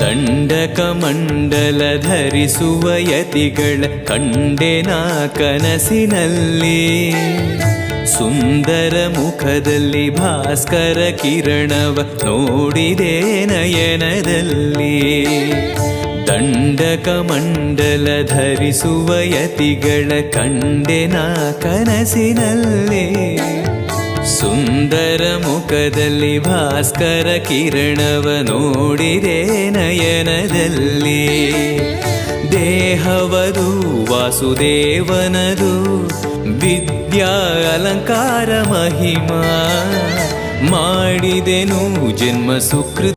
ದಂಡಕಮಂಡಲ ಧರಿಸುವ ಯತಿಗಳ ಕಂಡೆನ ಕನಸಿನಲ್ಲಿ. ಸುಂದರ ಮುಖದಲ್ಲಿ ಭಾಸ್ಕರ ಕಿರಣವ ನೋಡಿದೆ ನಯನದಲ್ಲಿ. ದಂಡಕಮಂಡಲ ಧರಿಸುವ ಯತಿಗಳ ಕಂಡೆನ ಕನಸಿನಲ್ಲಿ. ಸುಂದರ ಮುಖದಲ್ಲಿ ಭಾಸ್ಕರ ಕಿರಣವ ನೋಡಿದೆ ನಯನದಲ್ಲಿ. ದೇಹವದು ವಾಸುದೇವನದು ವಿದ್ಯಾ ಅಲಂಕಾರ ಮಹಿಮಾ. ಮಾಡಿದೆನು ಜನ್ಮ ಸುಕೃತ